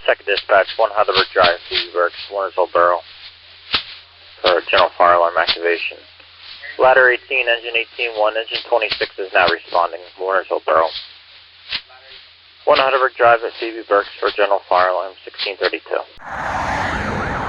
Second dispatch, 1 Heidelberg Drive, Burks, Wernersville Borough, for general fire alarm activation. Ladder 18, engine 18-1, engine 26 is now responding, Wernersville Borough. 1 Heidelberg Drive at Phoebe Burks for general fire alarm, 1632.